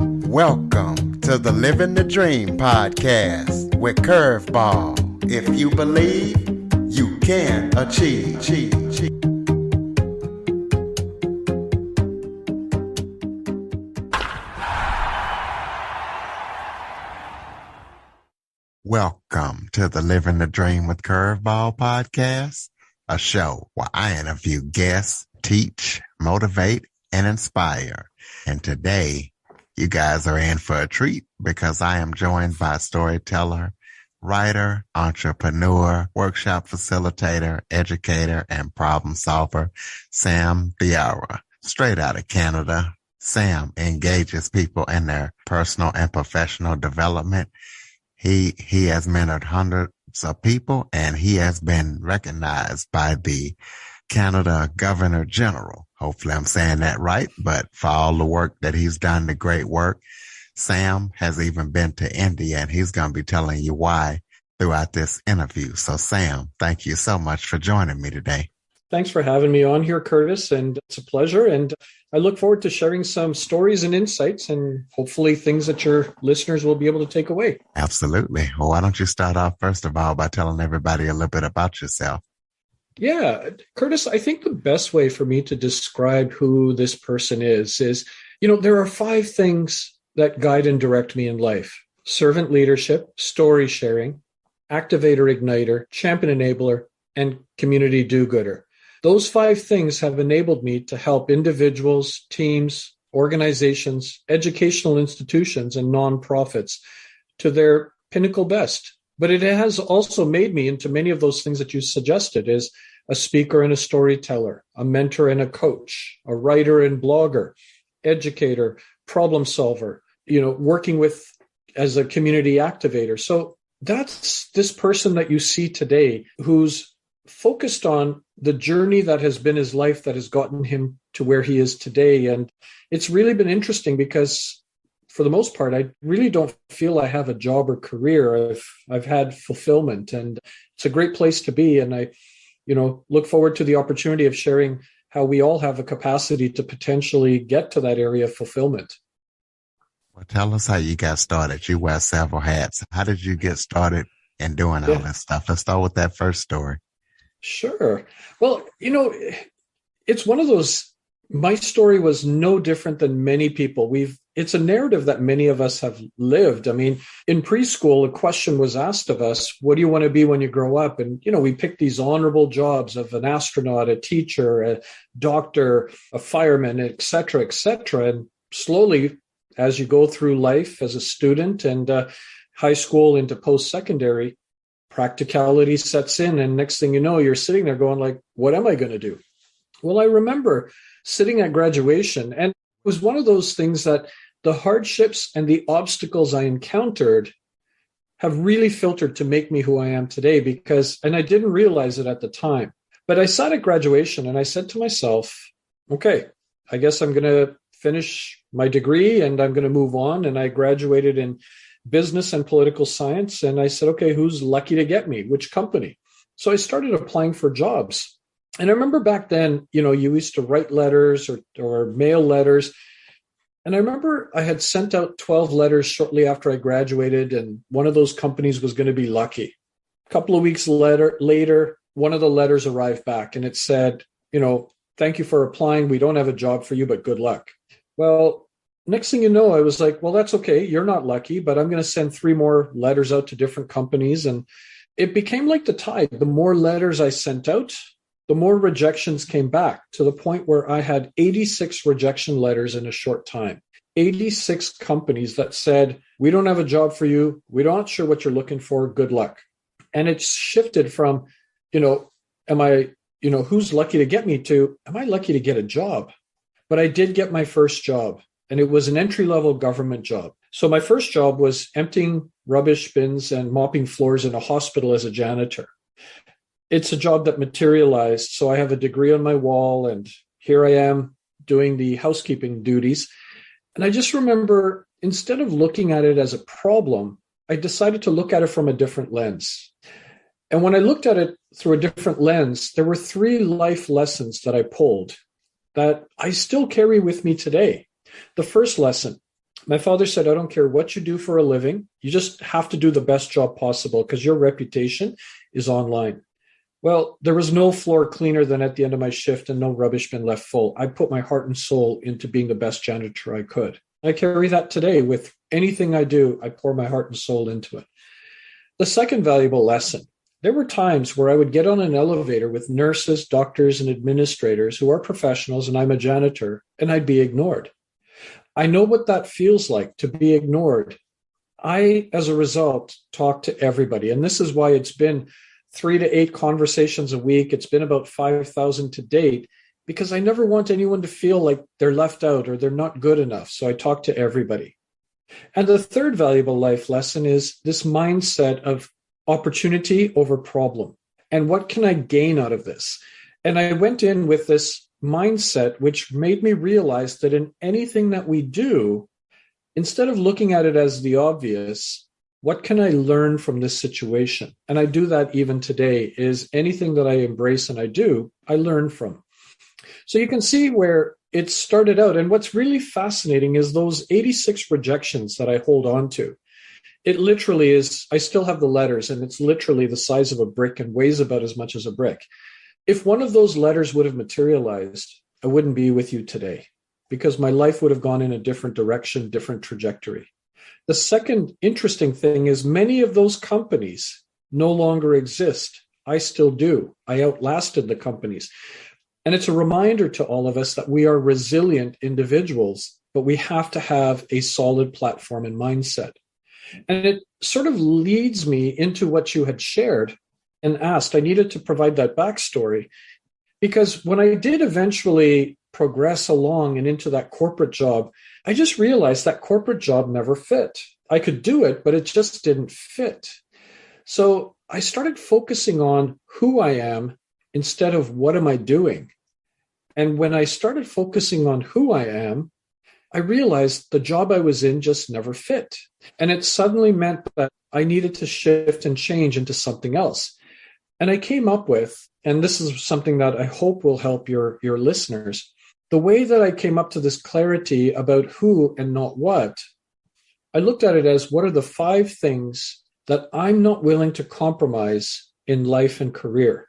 Welcome to the Living the Dream podcast with Curveball. If you believe, you can achieve. Welcome to the Living the Dream with Curveball podcast, a show where I interview guests, teach, motivate, and inspire. And today, you guys are in for a treat because I am joined by storyteller, writer, entrepreneur, workshop facilitator, educator, and problem solver, Sam Thiara. Straight out of Canada, Sam engages people in their personal and professional development. He has mentored hundreds of people, and he has been recognized by the Canada Governor General. Hopefully I'm saying that right, but for all the work that he's done, the great work. Sam has even been to India, and he's going to be telling you why throughout this interview. So Sam, thank you so much for joining me today. Thanks for having me on here, Curtis, and it's a pleasure. And I look forward to sharing some stories and insights and hopefully things that your listeners will be able to take away. Absolutely. Well, why don't you start off, first of all, by telling everybody a little bit about yourself? Yeah, Curtis, I think the best way for me to describe who this person is, there are 5 things that guide and direct me in life: servant leadership, story sharing, activator igniter, champion enabler, and community do-gooder. Those 5 things have enabled me to help individuals, teams, organizations, educational institutions, and nonprofits to their pinnacle best. But it has also made me into many of those things that you suggested, is a speaker and a storyteller, a mentor and a coach, a writer and blogger, educator, problem solver, working with as a community activator. So that's this person that you see today who's focused on the journey that has been his life that has gotten him to where he is today. And it's really been interesting because for the most part, I really don't feel I have a job or career. I've had fulfillment, and it's a great place to be. And I, look forward to the opportunity of sharing how we all have a capacity to potentially get to that area of fulfillment. Well, tell us how you got started. You wear several hats. How did you get started in doing all this stuff? Let's start with that first story. Sure. Well, it's one of those, my story was no different than many people. It's a narrative that many of us have lived. I mean, in preschool, a question was asked of us, what do you want to be when you grow up? And, we picked these honorable jobs of an astronaut, a teacher, a doctor, a fireman, et cetera, et cetera. And slowly, as you go through life as a student and high school into post-secondary, practicality sets in. And next thing you know, you're sitting there going like, what am I going to do? Well, I remember sitting at graduation, and it was one of those things that the hardships and the obstacles I encountered have really filtered to make me who I am today and I didn't realize it at the time, but I sat at graduation and I said to myself, okay, I guess I'm going to finish my degree and I'm going to move on. And I graduated in business and political science. And I said, okay, who's lucky to get me? Which company? So I started applying for jobs. And I remember back then, you used to write letters or mail letters. And I remember I had sent out 12 letters shortly after I graduated, and one of those companies was going to be lucky. A couple of weeks later, one of the letters arrived back and it said, thank you for applying. We don't have a job for you, but good luck. Well, next thing you know, I was like, well, that's okay. You're not lucky, but I'm going to send 3 more letters out to different companies. And it became like the tide. The more letters I sent out, the more rejections came back, to the point where I had 86 rejection letters in a short time. 86 companies that said, we don't have a job for you. We're not sure what you're looking for. Good luck. And it's shifted from, who's lucky to get me to, am I lucky to get a job? But I did get my first job. And it was an entry-level government job. So my first job was emptying rubbish bins and mopping floors in a hospital as a janitor. It's a job that materialized. So I have a degree on my wall, and here I am doing the housekeeping duties. And I just remember, instead of looking at it as a problem, I decided to look at it from a different lens. And when I looked at it through a different lens, there were 3 life lessons that I pulled that I still carry with me today. The first lesson, My father said, I don't care what you do for a living. You just have to do the best job possible because your reputation is online. Well, there was no floor cleaner than at the end of my shift and no rubbish bin left full. I put my heart and soul into being the best janitor I could. I carry that today with anything I do. I pour my heart and soul into it. The second valuable lesson, there were times where I would get on an elevator with nurses, doctors, and administrators who are professionals, and I'm a janitor, and I'd be ignored. I know what that feels like, to be ignored. I, as a result, talk to everybody. And this is why it's been 3 to 8 conversations a week. It's been about 5,000 to date, because I never want anyone to feel like they're left out or they're not good enough. So I talk to everybody. And the third valuable life lesson is this mindset of opportunity over problem. And what can I gain out of this? And I went in with this mindset, which made me realize that in anything that we do, instead of looking at it as the obvious, what can I learn from this situation? And I do that even today, is anything that I embrace and I do, I learn from. So you can see where it started out. And what's really fascinating is those 86 rejections that I hold on to. It literally is, I still have the letters, and it's literally the size of a brick and weighs about as much as a brick. If one of those letters would have materialized, I wouldn't be with you today, because my life would have gone in a different direction, different trajectory. The second interesting thing is many of those companies no longer exist. I still do. I outlasted the companies. And it's a reminder to all of us that we are resilient individuals, but we have to have a solid platform and mindset. And it sort of leads me into what you had shared and asked. I needed to provide that backstory because when I did eventually progress along and into that corporate job, I just realized that corporate job never fit. I could do it, but it just didn't fit. So I started focusing on who I am instead of what am I doing. And when I started focusing on who I am, I realized the job I was in just never fit. And it suddenly meant that I needed to shift and change into something else. And I came up with, and this is something that I hope will help your listeners, the way that I came up to this clarity about who and not what, I looked at it as what are the 5 things that I'm not willing to compromise in life and career.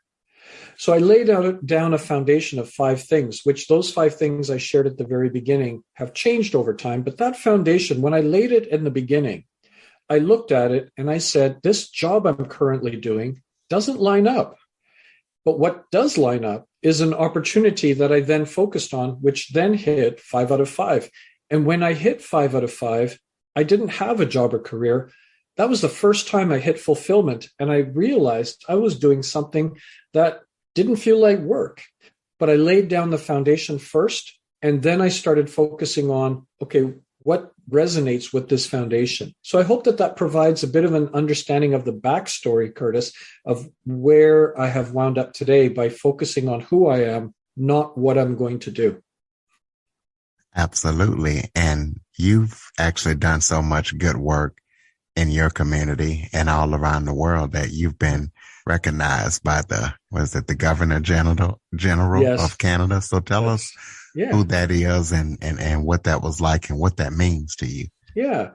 So I laid down a foundation of 5 things, which those 5 things I shared at the very beginning have changed over time. But that foundation, when I laid it in the beginning, I looked at it and I said, this job I'm currently doing doesn't line up. But what does line up is an opportunity that I then focused on, which then hit 5 out of 5. And when I hit 5 out of 5, I didn't have a job or career. That was the first time I hit fulfillment. And I realized I was doing something that didn't feel like work, but I laid down the foundation first. And then I started focusing on, okay, what resonates with this foundation? So I hope that provides a bit of an understanding of the backstory, Curtis, of where I have wound up today by focusing on who I am, not what I'm going to do. Absolutely. And you've actually done so much good work in your community and all around the world that you've been recognized by the Governor General Yes. of Canada. So tell us who that is and what that was like and what that means to you. Yeah.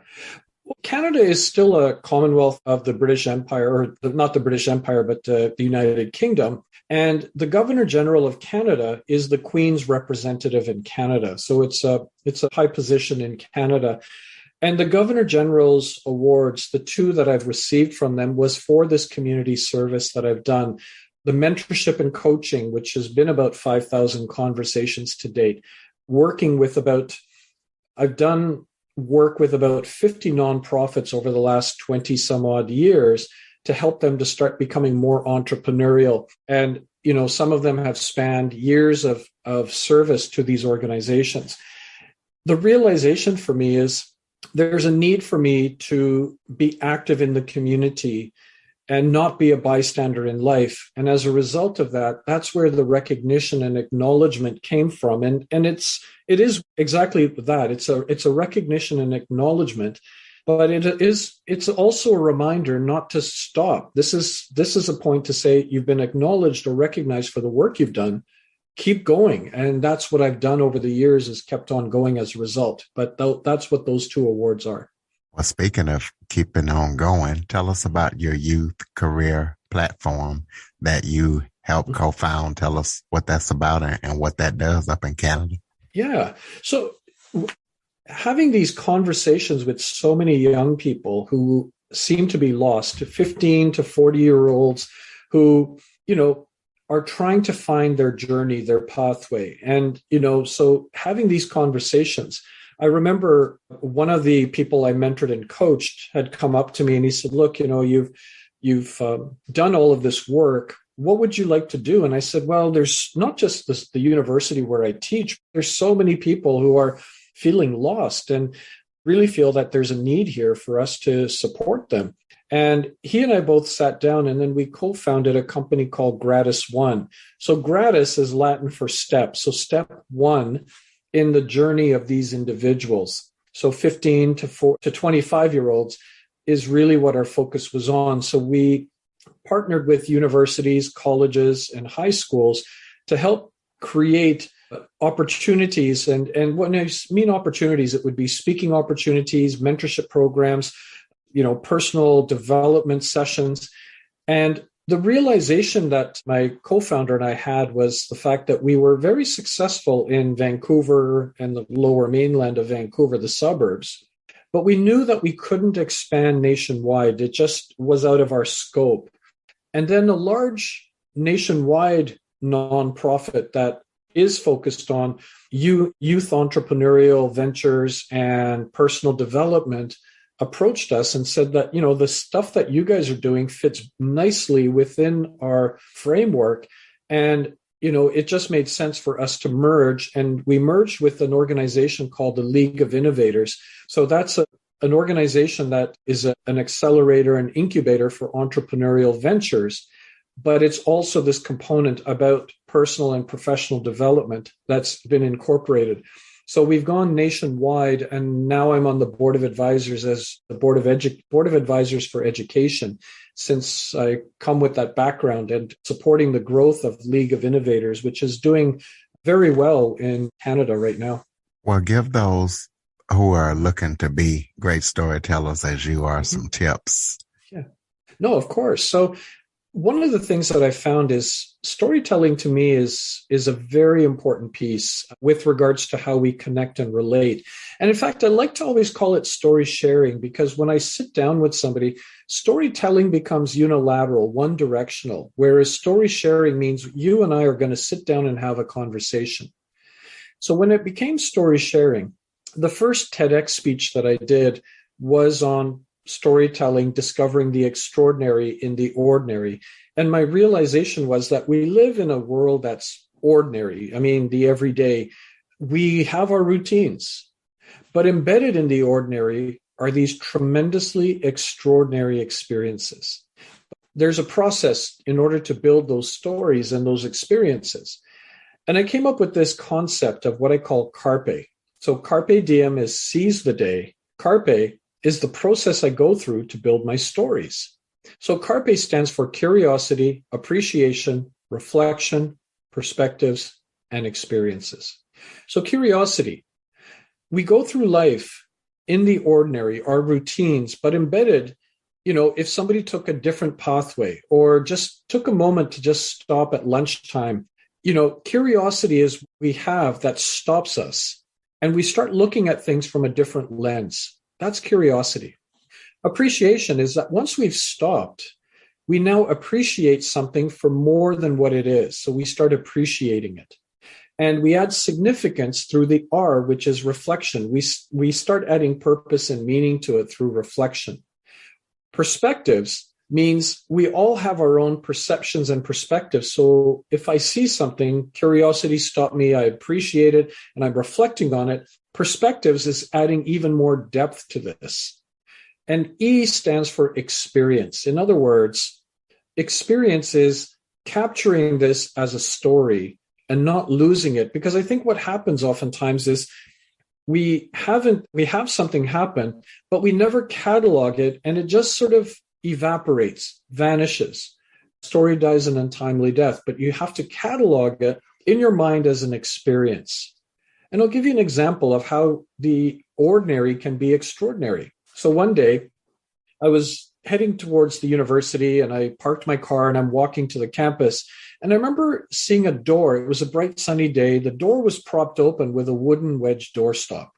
Well, Canada is still a Commonwealth of the British Empire, or not the British Empire, but the United Kingdom. And the Governor General of Canada is the Queen's representative in Canada. So it's a high position in Canada. And the Governor General's awards, the 2 that I've received from them was for this community service that I've done, the mentorship and coaching, which has been about 5,000 conversations to date, I've done work with about 50 nonprofits over the last 20 some odd years to help them to start becoming more entrepreneurial. And, some of them have spanned years of service to these organizations. The realization for me is there's a need for me to be active in the community and not be a bystander in life. And as a result of that, that's where the recognition and acknowledgement came from. And it is exactly that. It's a recognition and acknowledgement, but it's also a reminder not to stop. This is a point to say you've been acknowledged or recognized for the work you've done, keep going. And that's what I've done over the years, is kept on going as a result. But that's what those two awards are. Well, speaking of keeping on going, tell us about your youth career platform that you helped co-found. Tell us what that's about and what that does up in Canada. Yeah. So having these conversations with so many young people who seem to be lost, 15 to 40-year-olds who, are trying to find their journey, their pathway. And, so having these conversations, I remember one of the people I mentored and coached had come up to me and he said, look, you've done all of this work. What would you like to do? And I said, well, there's not just the university where I teach. There's so many people who are feeling lost and really feel that there's a need here for us to support them. And he and I both sat down and then we co-founded a company called Gratis One. So gratis is Latin for step. So step one in the journey of these individuals. So 15 to 25-year-olds is really what our focus was on. So we partnered with universities, colleges, and high schools to help create opportunities. And when I mean opportunities, it would be speaking opportunities, mentorship programs, personal development sessions. And the realization that my co-founder and I had was the fact that we were very successful in Vancouver and the lower mainland of Vancouver, the suburbs, but we knew that we couldn't expand nationwide. It just was out of our scope. And then a large nationwide nonprofit that is focused on youth entrepreneurial ventures and personal development approached us and said that, the stuff that you guys are doing fits nicely within our framework. And, it just made sense for us to merge. And we merged with an organization called the League of Innovators. So that's an organization that is an accelerator and incubator for entrepreneurial ventures. But it's also this component about personal and professional development that's been incorporated. So we've gone nationwide, and now I'm on the board of advisors as the board of advisors for education, since I come with that background and supporting the growth of League of Innovators, which is doing very well in Canada right now. Well, give those who are looking to be great storytellers as you are some tips. Yeah. No, of course. So one of the things that I found is storytelling to me is a very important piece with regards to how we connect and relate. And in fact, I like to always call it story sharing, because when I sit down with somebody, storytelling becomes unilateral, one directional, whereas story sharing means you and I are going to sit down and have a conversation. So when it became story sharing, the first TEDx speech that I did was on storytelling, discovering the extraordinary in the ordinary. And my realization was that we live in a world that's ordinary. I mean, the everyday. We have our routines, but embedded in the ordinary are these tremendously extraordinary experiences. There's a process in order to build those stories and those experiences. And I came up with this concept of what I call carpe. So carpe diem is seize the day. Carpe is the process I go through to build my stories. So CARPE stands for curiosity, appreciation, reflection, perspectives, and experiences. So curiosity, we go through life in the ordinary, our routines, but embedded, if somebody took a different pathway or just took a moment to just stop at lunchtime, curiosity is we have that stops us and we start looking at things from a different lens. That's curiosity. Appreciation is that once we've stopped, we now appreciate something for more than what it is. So we start appreciating it. And we add significance through the R, which is reflection. We start adding purpose and meaning to it through reflection. Perspectives means we all have our own perceptions and perspectives. So if I see something, curiosity stopped me, I appreciate it, and I'm reflecting on it. Perspectives is adding even more depth to this. And E stands for experience. In other words, experience is capturing this as a story and not losing it. Because I think what happens oftentimes is we have something happen, but we never catalog it, and it just sort of evaporates, vanishes. Story dies an untimely death, but you have to catalog it in your mind as an experience. And I'll give you an example of how the ordinary can be extraordinary. So one day I was heading towards the university and I parked my car and I'm walking to the campus. And I remember seeing a door. It was a bright sunny day. The door was propped open with a wooden wedge doorstop.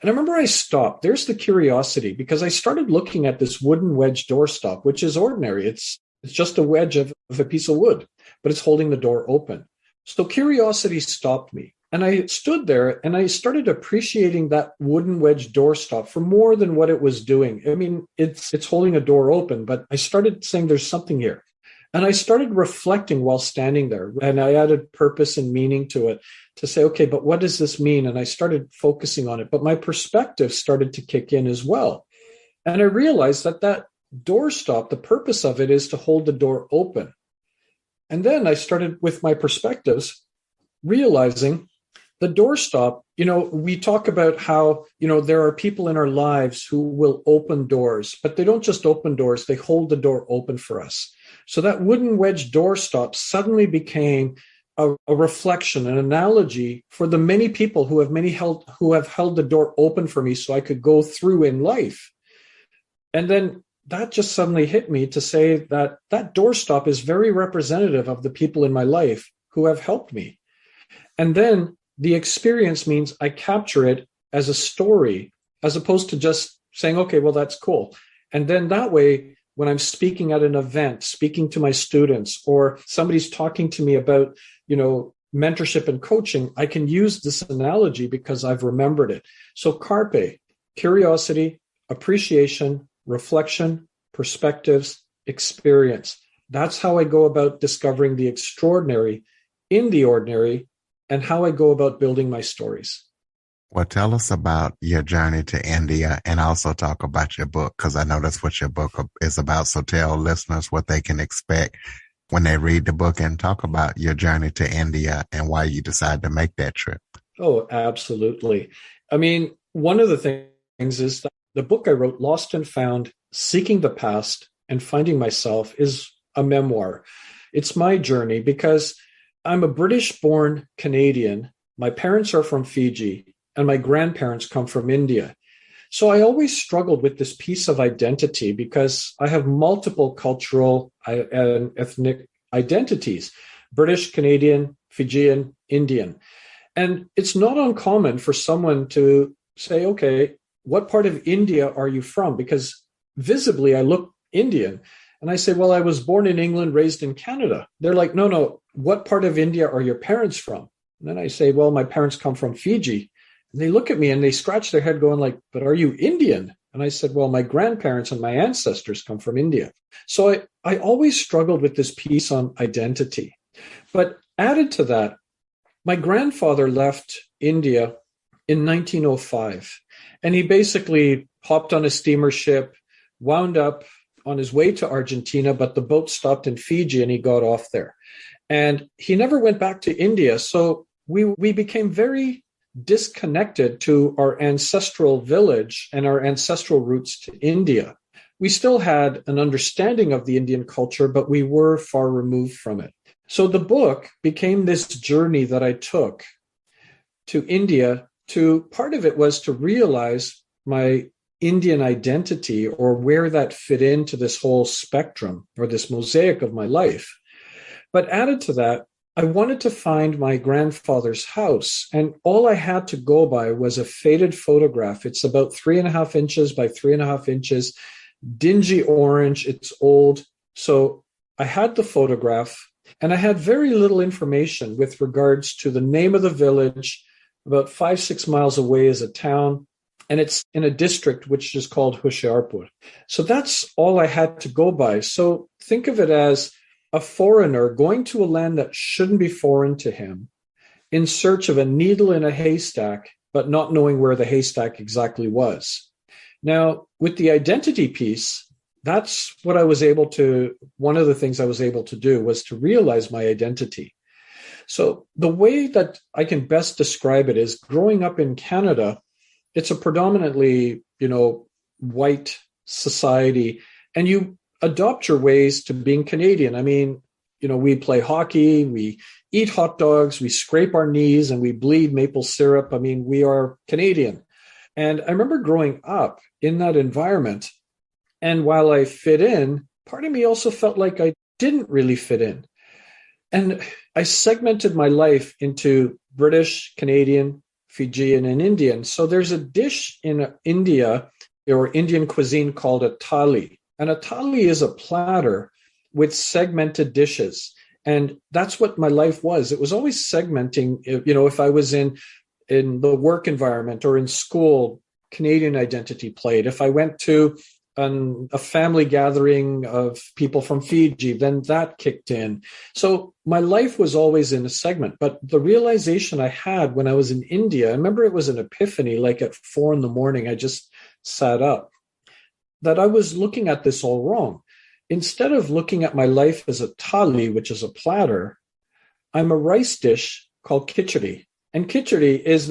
And I remember I stopped. There's the curiosity, because I started looking at this wooden wedge doorstop, which is ordinary. It's just a wedge of a piece of wood, but it's holding the door open. So curiosity stopped me. And I stood there and I started appreciating that wooden wedge doorstop for more than what it was doing. I mean, it's holding a door open, but I started saying there's something here. And I started reflecting while standing there, and I added purpose and meaning to it to say, okay, but what does this mean? And I started focusing on it, but my perspective started to kick in as well. And I realized that doorstop, the purpose of it is to hold the door open. And then I started with my perspectives, realizing the doorstop, we talk about how, there are people in our lives who will open doors, but they don't just open doors, they hold the door open for us. So that wooden wedge doorstop suddenly became a reflection, an analogy for the many people who have held the door open for me so I could go through in life. And then that just suddenly hit me to say that doorstop is very representative of the people in my life who have helped me. And then the experience means I capture it as a story, as opposed to just saying, okay, well, that's cool. And then that way, when I'm speaking at an event, speaking to my students, or somebody's talking to me about, mentorship and coaching, I can use this analogy because I've remembered it. So carpe, curiosity, appreciation, reflection, perspectives, experience. That's how I go about discovering the extraordinary in the ordinary, and how I go about building my stories. Well, tell us about your journey to India, and also talk about your book, because I know that's what your book is about. So tell listeners what they can expect when they read the book, and talk about your journey to India and why you decided to make that trip. Oh, absolutely. I mean, one of the things is that the book I wrote, Lost and Found, Seeking the Past and Finding Myself, is a memoir. It's my journey because I'm a British-born Canadian. My parents are from Fiji, and my grandparents come from India. So I always struggled with this piece of identity because I have multiple cultural and ethnic identities: British, Canadian, Fijian, Indian. And it's not uncommon for someone to say, okay, what part of India are you from? Because visibly I look Indian. And I say, well, I was born in England, raised in Canada. They're like, no, what part of India are your parents from? And then I say, well, my parents come from Fiji. And they look at me and they scratch their head going like, but are you Indian? And I said, well, my grandparents and my ancestors come from India. So I always struggled with this piece on identity. But added to that, my grandfather left India in 1905. And he basically hopped on a steamer ship, wound up on his way to Argentina, but the boat stopped in Fiji and he got off there. And he never went back to India. So we became very disconnected to our ancestral village and our ancestral roots to India. We still had an understanding of the Indian culture, but we were far removed from it. So the book became this journey that I took to India. Part of it was to realize my Indian identity, or where that fit into this whole spectrum or this mosaic of my life. But added to that, I wanted to find my grandfather's house, and all I had to go by was a faded photograph. It's about 3.5 inches by 3.5 inches, dingy orange. It's old. So I had the photograph, and I had very little information with regards to the name of the village. About 5-6 miles away is a town, and it's in a district which is called Hoshiarpur. So that's all I had to go by. So think of it as a foreigner going to a land that shouldn't be foreign to him, in search of a needle in a haystack, but not knowing where the haystack exactly was. Now, with the identity piece, that's what one of the things I was able to do was to realize my identity. So the way that I can best describe it is, growing up in Canada, it's a predominantly, white society, and you adopt your ways to being Canadian. I mean, we play hockey, we eat hot dogs, we scrape our knees, and we bleed maple syrup. I mean, we are Canadian. And I remember growing up in that environment. And while I fit in, part of me also felt like I didn't really fit in. And I segmented my life into British, Canadian, Fijian, and Indian. So there's a dish in India or Indian cuisine called a thali. And a thali is a platter with segmented dishes. And that's what my life was. It was always segmenting. If I was in the work environment or in school, Canadian identity played. If I went to a family gathering of people from Fiji, then that kicked in. So my life was always in a segment. But the realization I had when I was in India, I remember it was an epiphany, like at 4 a.m, I just sat up, that I was looking at this all wrong. Instead of looking at my life as a thali, which is a platter, I'm a rice dish called khichdi. And khichdi is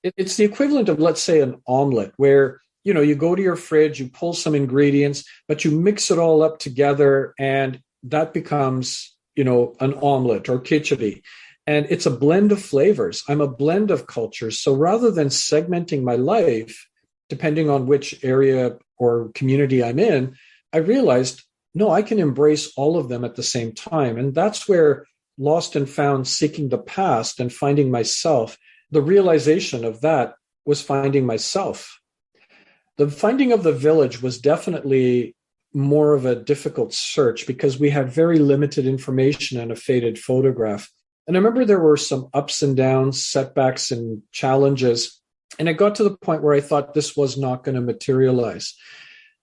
it's the equivalent of, let's say, an omelet, where you go to your fridge, you pull some ingredients, but you mix it all up together, and that becomes, an omelet or khichdi. And it's a blend of flavors. I'm a blend of cultures. So rather than segmenting my life, depending on which area or community I'm in, I realized, no, I can embrace all of them at the same time. And that's where Lost and Found, Seeking the Past and Finding Myself, the realization of that was finding myself. The finding of the village was definitely more of a difficult search because we had very limited information and a faded photograph. And I remember there were some ups and downs, setbacks and challenges. And it got to the point where I thought this was not going to materialize,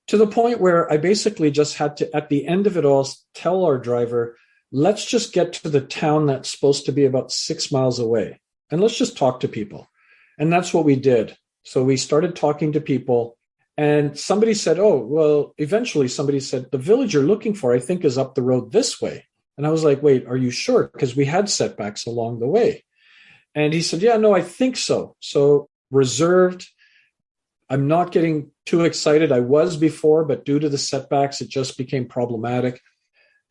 to the point where I basically just had to, at the end of it all, tell our driver, let's just get to the town that's supposed to be about 6 miles away, and let's just talk to people. And that's what we did. So we started talking to people, and somebody said, eventually somebody said, the village you're looking for, I think, is up the road this way. And I was like, wait, are you sure? Because we had setbacks along the way. And he said, yeah, no, I think so. So reserved. I'm not getting too excited. I was before, but due to the setbacks, it just became problematic.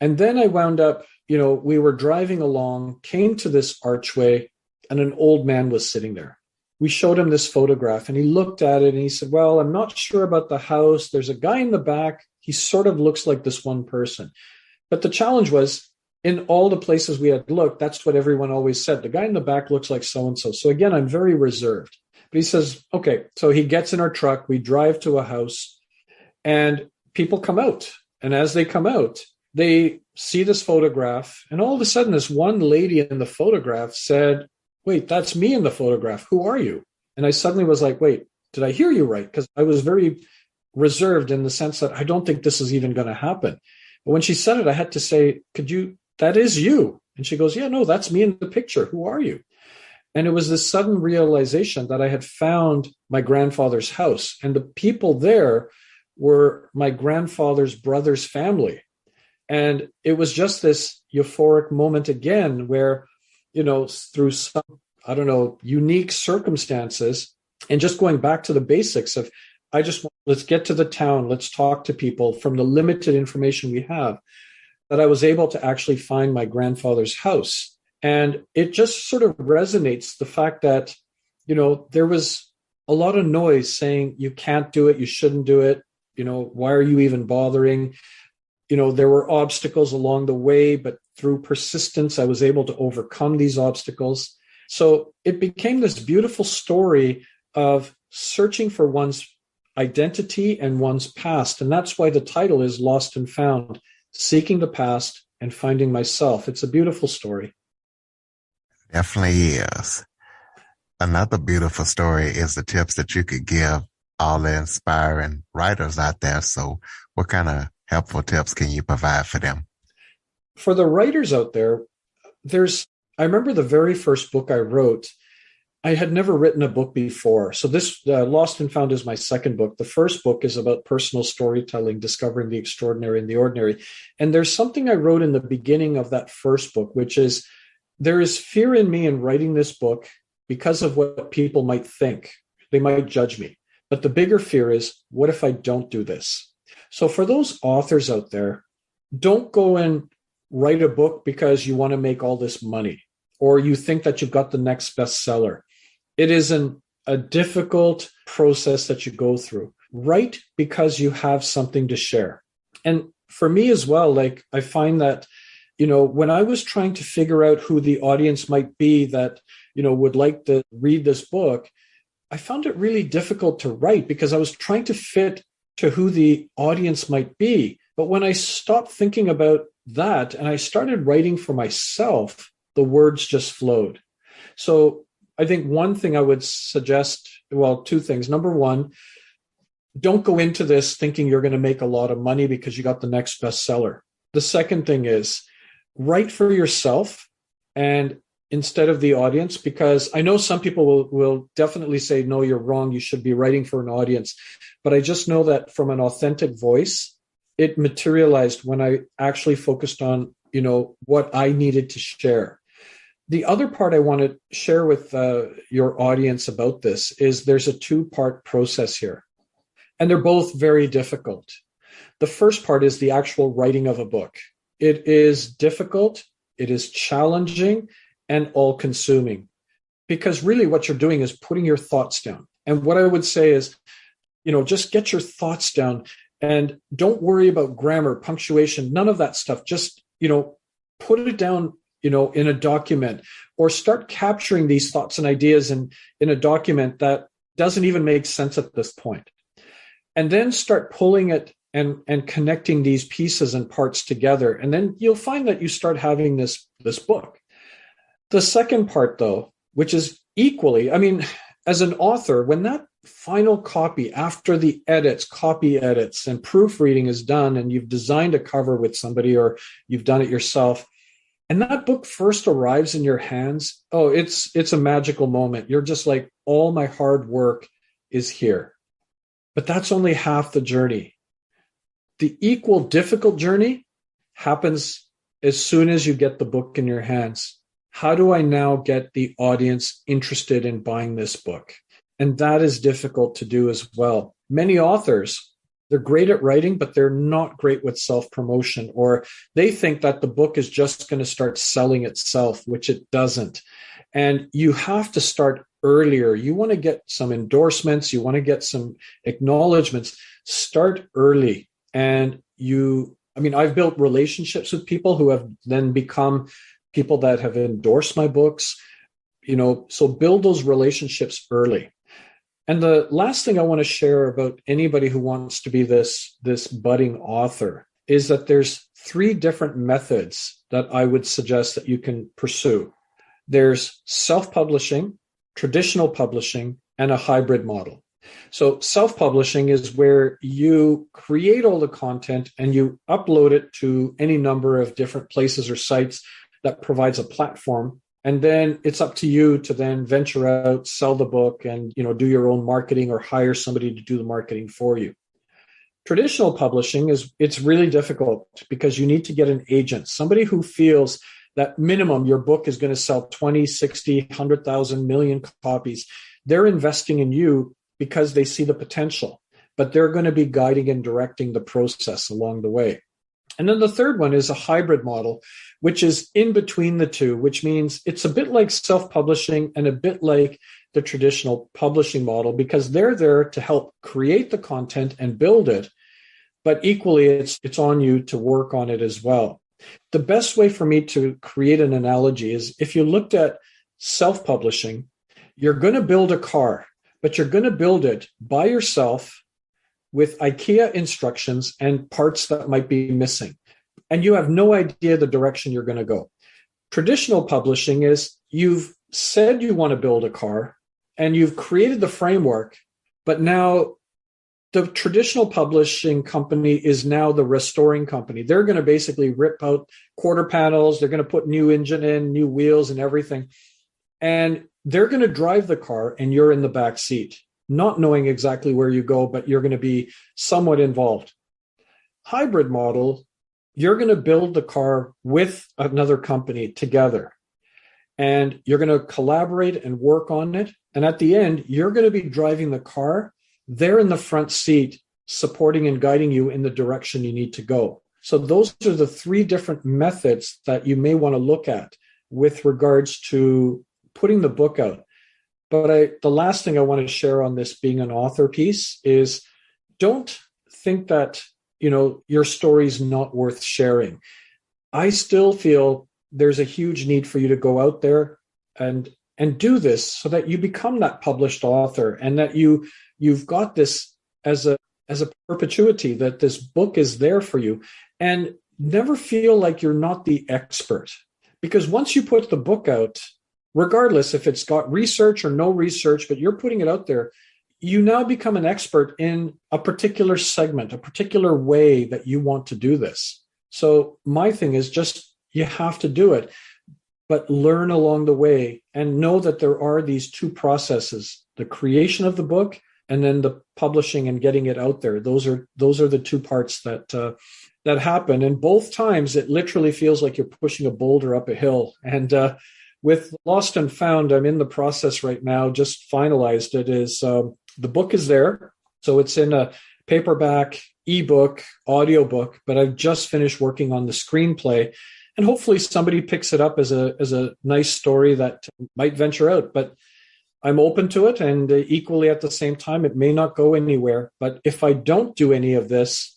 And then I wound up, we were driving along, came to this archway, and an old man was sitting there. We showed him this photograph, and he looked at it, and he said, well, I'm not sure about the house. There's a guy in the back. He sort of looks like this one person. But the challenge was, in all the places we had looked, that's what everyone always said. The guy in the back looks like so-and-so. So again, I'm very reserved. But he says, okay, so he gets in our truck, we drive to a house, and people come out. And as they come out, they see this photograph, and all of a sudden this one lady in the photograph said, wait, that's me in the photograph. Who are you? And I suddenly was like, wait, did I hear you right? Because I was very reserved in the sense that I don't think this is even going to happen. But when she said it, I had to say, that is you. And she goes, yeah, no, that's me in the picture. Who are you? And it was this sudden realization that I had found my grandfather's house, and the people there were my grandfather's brother's family. And it was just this euphoric moment again where, through some, unique circumstances, and just going back to the basics of, let's get to the town, let's talk to people from the limited information we have, that I was able to actually find my grandfather's house. And it just sort of resonates the fact that, there was a lot of noise saying you can't do it, you shouldn't do it, why are you even bothering? There were obstacles along the way, but through persistence, I was able to overcome these obstacles. So it became this beautiful story of searching for one's identity and one's past. And that's why the title is Lost and Found, Seeking the Past and Finding Myself. It's a beautiful story. Definitely is. Another beautiful story is the tips that you could give all the inspiring writers out there. So what kind of helpful tips can you provide for them? For the writers out there, I remember the very first book I wrote, I had never written a book before. So this Lost and Found is my second book. The first book is about personal storytelling, discovering the extraordinary and the ordinary. And there's something I wrote in the beginning of that first book, which is, there is fear in me in writing this book because of what people might think. They might judge me. But the bigger fear is, what if I don't do this? So for those authors out there, don't go in write a book because you want to make all this money, or you think that you've got the next bestseller. It isn't a difficult process that you go through. Write because you have something to share. And for me as well, like I find that, when I was trying to figure out who the audience might be that, would like to read this book, I found it really difficult to write because I was trying to fit to who the audience might be. But when I stopped thinking about that and I started writing for myself, the words just flowed. So I think one thing I would suggest, well, two things. Number one, don't go into this thinking you're going to make a lot of money because you got the next bestseller. The second thing is write for yourself and instead of the audience, because I know some people will definitely say, no, you're wrong. You should be writing for an audience. But I just know that from an authentic voice, it materialized when I actually focused on, what I needed to share. The other part I want to share with your audience about this is there's a two-part process here, and they're both very difficult. The first part is the actual writing of a book. It is difficult, it is challenging, and all-consuming, because really what you're doing is putting your thoughts down. And what I would say is, just get your thoughts down and don't worry about grammar, punctuation, none of that stuff. Just, put it down, in a document, or start capturing these thoughts and ideas in a document that doesn't even make sense at this point. And then start pulling it and connecting these pieces and parts together. And then you'll find that you start having this book. The second part, though, which is equally, as an author, when that final copy, after the copy edits and proofreading is done, and you've designed a cover with somebody or you've done it yourself, and that book first arrives in your hands, it's a magical moment. You're just like, all my hard work is here. But that's only half the journey. The equal difficult journey happens as soon as you get the book in your hands. How do I now get the audience interested in buying this book? And that is difficult to do as well. Many authors, they're great at writing, but they're not great with self-promotion, or they think that the book is just going to start selling itself, which it doesn't. And you have to start earlier. You want to get some endorsements. You want to get some acknowledgments. Start early. And I've built relationships with people who have then become people that have endorsed my books, so build those relationships early. And the last thing I want to share about anybody who wants to be this budding author is that there's 3 different methods that I would suggest that you can pursue. There's self-publishing, traditional publishing, and a hybrid model. So self-publishing is where you create all the content and you upload it to any number of different places or sites that provides a platform. And then it's up to you to then venture out, sell the book, and do your own marketing or hire somebody to do the marketing for you. Traditional publishing it's really difficult because you need to get an agent, somebody who feels that minimum your book is going to sell 20, 60, 100,000, million copies. They're investing in you because they see the potential, but they're going to be guiding and directing the process along the way. And then the third one is a hybrid model, which is in between the two, which means it's a bit like self-publishing and a bit like the traditional publishing model, because they're there to help create the content and build it, but equally it's on you to work on it as well. The best way for me to create an analogy is if you looked at self-publishing, you're going to build a car, but you're going to build it by yourself with IKEA instructions and parts that might be missing. And you have no idea the direction you're going to go. Traditional publishing is you've said you want to build a car and you've created the framework, but now the traditional publishing company is now the restoring company. They're going to basically rip out quarter panels. They're going to put new engine in, new wheels and everything. And they're going to drive the car and you're in the back seat, not knowing exactly where you go, but you're going to be somewhat involved. Hybrid model, you're going to build the car with another company together. And you're going to collaborate and work on it. And at the end, you're going to be driving the car. They're in the front seat, supporting and guiding you in the direction you need to go. So those are the three different methods that you may want to look at with regards to putting the book out. But the last thing I want to share on this being an author piece is don't think that, your story's not worth sharing. I still feel there's a huge need for you to go out there and do this so that you become that published author, and that you've got this as a perpetuity, that this book is there for you. And never feel like you're not the expert, because once you put the book out, regardless if it's got research or no research, but you're putting it out there, you now become an expert in a particular segment, a particular way that you want to do this. So my thing is just, you have to do it, but learn along the way and know that there are these two processes, the creation of the book and then the publishing and getting it out there. Those are the two parts that happen. And both times it literally feels like you're pushing a boulder up a hill. And with Lost and Found, I'm in the process right now, just finalized it, is the book is there. So it's in a paperback, ebook, audiobook, but I've just finished working on the screenplay. And hopefully somebody picks it up as a nice story that might venture out. But I'm open to it. And equally at the same time, it may not go anywhere. But if I don't do any of this,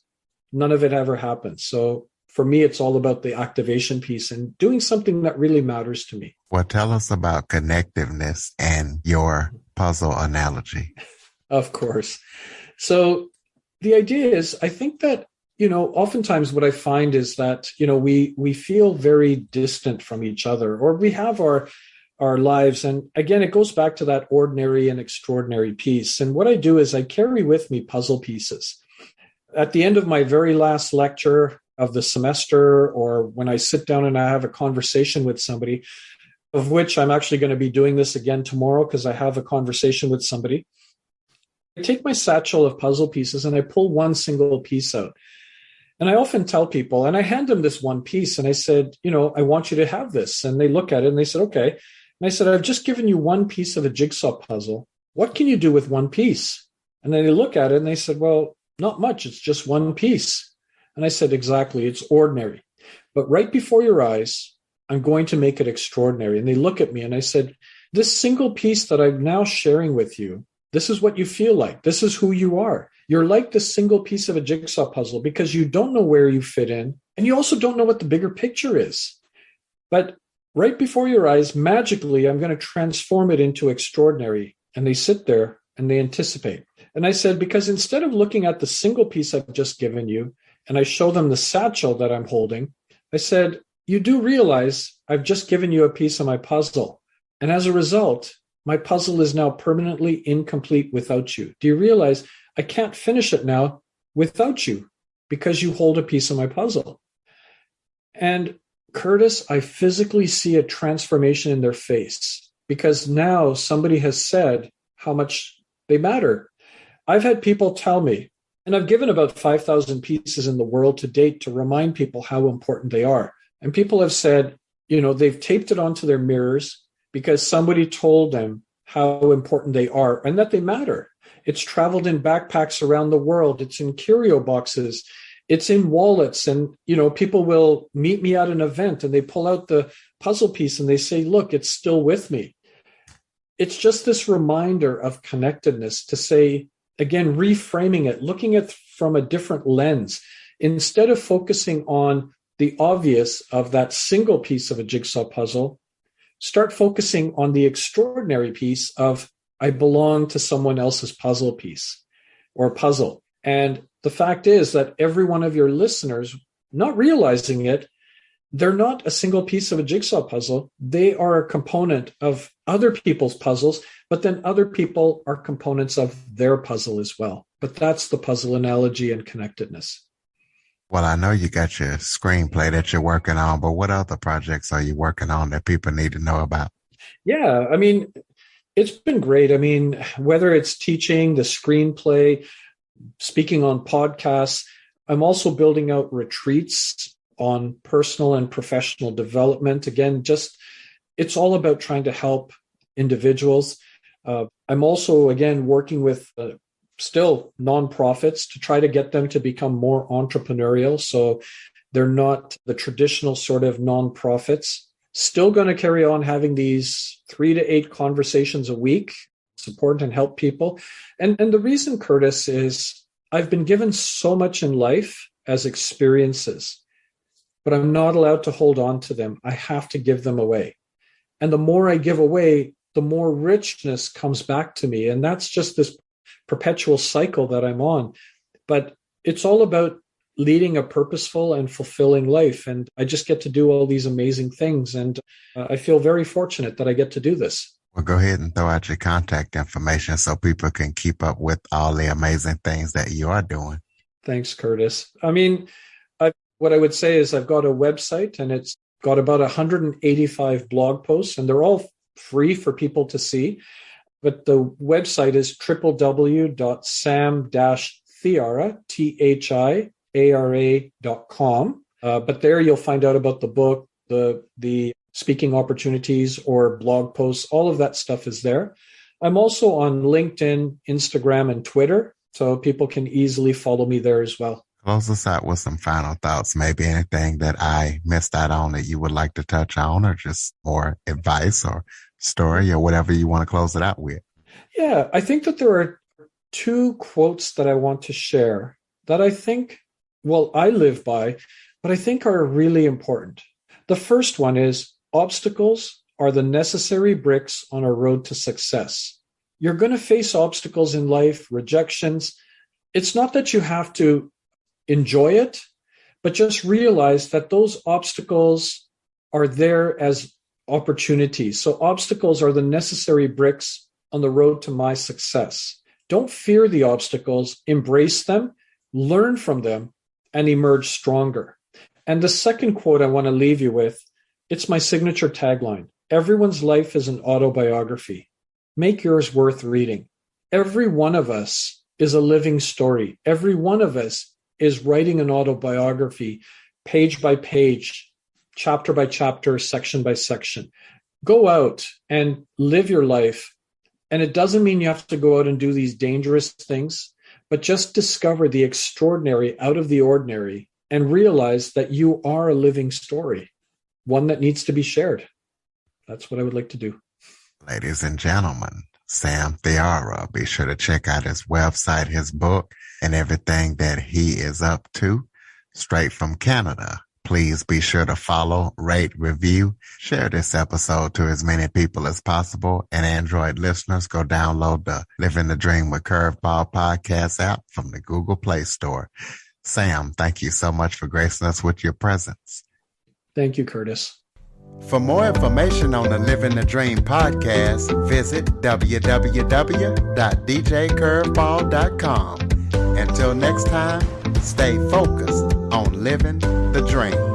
none of it ever happens. So for me, it's all about the activation piece and doing something that really matters to me. Well, tell us about connectiveness and your puzzle analogy. Of course. So the idea is, I think that, oftentimes what I find is that, we feel very distant from each other, or we have our lives. And again, it goes back to that ordinary and extraordinary piece. And what I do is I carry with me puzzle pieces. At the end of my very last lecture of the semester, or when I sit down and I have a conversation with somebody, of which I'm actually going to be doing this again tomorrow because I have a conversation with somebody, I take my satchel of puzzle pieces and I pull one single piece out. And I often tell people, and I hand them this one piece, and I said, I want you to have this. And they look at it and they said, okay. And I said, I've just given you one piece of a jigsaw puzzle. What can you do with one piece? And then they look at it and they said, well, not much. It's just one piece. And I said, exactly. It's ordinary. But right before your eyes, I'm going to make it extraordinary. And they look at me and I said, this single piece that I'm now sharing with you, this is what you feel like. This is who you are. You're like this single piece of a jigsaw puzzle because you don't know where you fit in. And you also don't know what the bigger picture is. But right before your eyes, magically, I'm going to transform it into extraordinary. And they sit there and they anticipate. And I said, because instead of looking at the single piece I've just given you, and I show them the satchel that I'm holding, I said, you do realize I've just given you a piece of my puzzle. And as a result, my puzzle is now permanently incomplete without you. Do you realize I can't finish it now without you because you hold a piece of my puzzle? And Curtis, I physically see a transformation in their face because now somebody has said how much they matter. I've had people tell me, and I've given about 5,000 pieces in the world to date to remind people how important they are. And people have said, they've taped it onto their mirrors because somebody told them how important they are and that they matter. It's traveled in backpacks around the world. It's in curio boxes. It's in wallets. And, people will meet me at an event and they pull out the puzzle piece and they say, look, it's still with me. It's just this reminder of connectedness to say, again, reframing it, looking at it from a different lens. Instead of focusing on the obvious of that single piece of a jigsaw puzzle, start focusing on the extraordinary piece of I belong to someone else's puzzle piece or puzzle. And the fact is that every one of your listeners, not realizing it, they're not a single piece of a jigsaw puzzle. They are a component of other people's puzzles, but then other people are components of their puzzle as well. But that's the puzzle analogy and connectedness. Well, I know you got your screenplay that you're working on, but what other projects are you working on that people need to know about? Yeah, it's been great. Whether it's teaching, the screenplay, speaking on podcasts, I'm also building out retreats on personal and professional development. Again, it's all about trying to help individuals. I'm also, again, working with still nonprofits to try to get them to become more entrepreneurial. So They're not the traditional sort of nonprofits. Still going to carry on having these 3 to 8 conversations a week, support and help people. And the reason, Curtis, is I've been given so much in life as experiences, but I'm not allowed to hold on to them. I have to give them away. And the more I give away, the more richness comes back to me. And that's just this perpetual cycle that I'm on. But it's all about leading a purposeful and fulfilling life. And I just get to do all these amazing things. And I feel very fortunate that I get to do this. Well, go ahead and throw out your contact information so people can keep up with all the amazing things that you are doing. Thanks, Curtis. I mean, what I would say is I've got a website and it's got about 185 blog posts, and they're all free for people to see. But the website is www.sam-thiara.com. But there you'll find out about the book, the speaking opportunities or blog posts. All of that stuff is there. I'm also on LinkedIn, Instagram, and Twitter, so people can easily follow me there as well. Close us out with some final thoughts, maybe anything that I missed out on that you would like to touch on, or just more advice or story or whatever you want to close it out with. Yeah, I think that there are 2 quotes that I want to share that I think, I live by, but I think are really important. The first one is, obstacles are the necessary bricks on a road to success. You're going to face obstacles in life, rejections. It's not that you have to enjoy it, but just realize that those obstacles are there as opportunities. So obstacles are the necessary bricks on the road to my success. Don't fear the obstacles, embrace them, learn from them, and emerge stronger. And the second quote I want to leave you with, it's my signature tagline. Everyone's life is an autobiography. Make yours worth reading. Every one of us is a living story. Every one of us is writing an autobiography, page by page, chapter by chapter, section by section. Go out and live your life. And it doesn't mean you have to go out and do these dangerous things, but just discover the extraordinary out of the ordinary and realize that you are a living story, one that needs to be shared. That's what I would like to do. Ladies and gentlemen, Sam Thiara. Be sure to check out his website, his book, and everything that he is up to. Straight from Canada. Please be sure to follow, rate, review, share this episode to as many people as possible. And Android listeners, go download the Living the Dream with Curveball podcast app from the Google Play Store. Sam, thank you so much for gracing us with your presence. Thank you, Curtis. For more information on the Living the Dream podcast, visit www.djcurveball.com. Until next time, stay focused on living the dream.